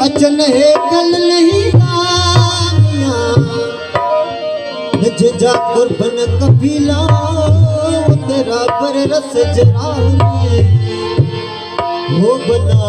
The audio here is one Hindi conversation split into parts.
अचन है कल नहीं जा कुर्बन कबीला तेरा पर रस जरा हो बना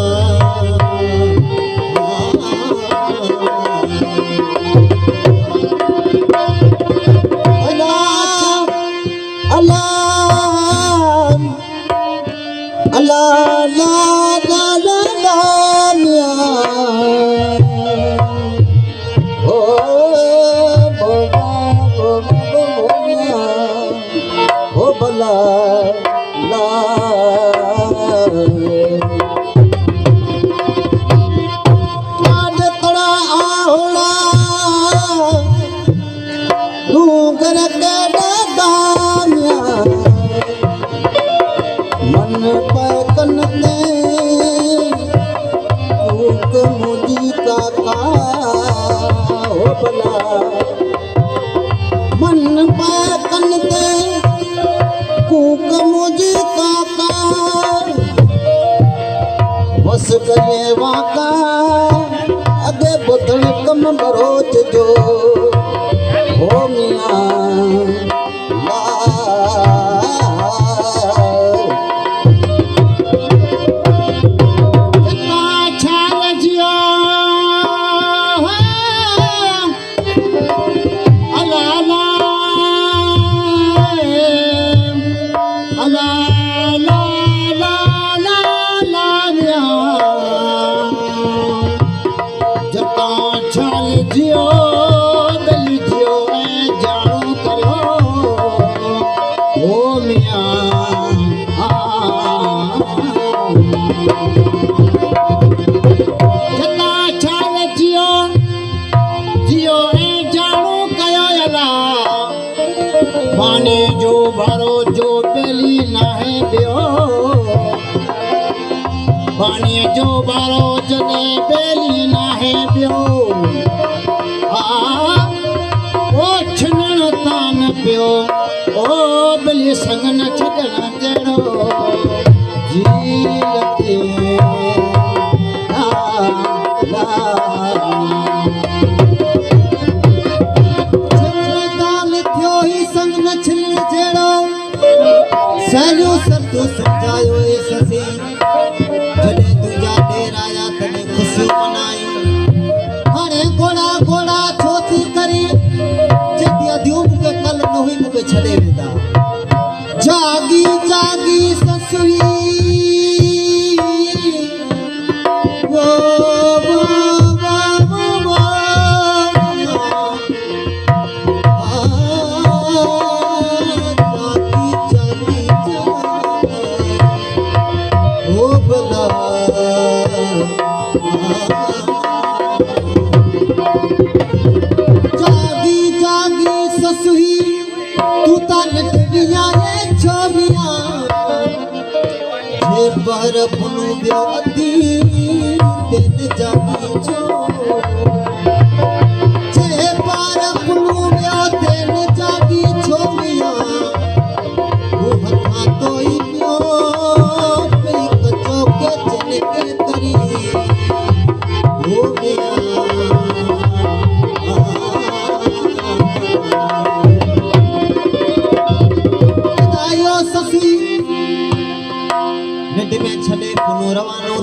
करे वाका अगे बुधन कम बरोच जो हो मिया पानी जो भरो जो बेली नाहे दियो पानी जो भरो जने बेली नाहे दियो ओ छनन तान पियो ओ बेली संग न छडण जड़ो जी लते सैलो सब तो समझायो ए ससी जने तुझा डेर आया तने खुशी मनाई हाणे घोड़ा घोड़ा छोथी करी जतिया दियो मुके कल न हुई मुके छड़े वेंदा जागी जागी ससुई वो पर पुनु बियो अधी दिन जागी जो जे पर पुनु बियो दिन जागी छो मिया वो हथा तोई पियो पे कचो के चने के करी वो मिया आयो ससी में छले पुनु रवानो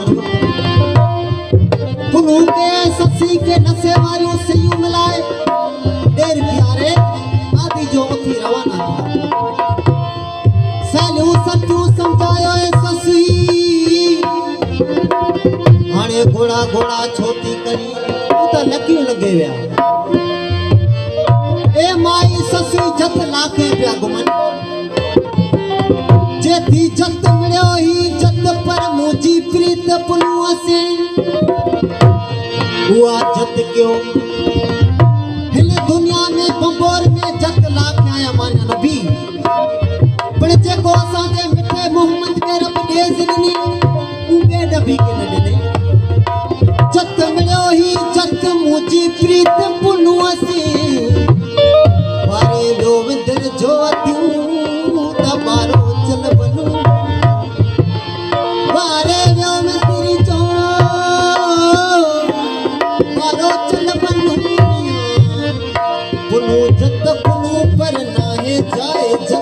पुनु के ससी के नसे वारियों से यूं मिलाए देर प्यारे आदि जो उठी रवाना था सैलू सच्चू समझायो ए ससी हाणे घोड़ा घोड़ा छोटी करी उता लकियूं लगे विया ए माई ससी जत लाके पिया घुमन जेती जत मिलियो ही पर मुझी प्रीत पुनुआ से हुआ जत क्यों हिले दुनिया में बंबोर में जत लाख आया माना नबी पर जे को साथे मिठे मोहम्मद के रब दे जिनी उबे डबी के न दे जत मिलियो प्रीत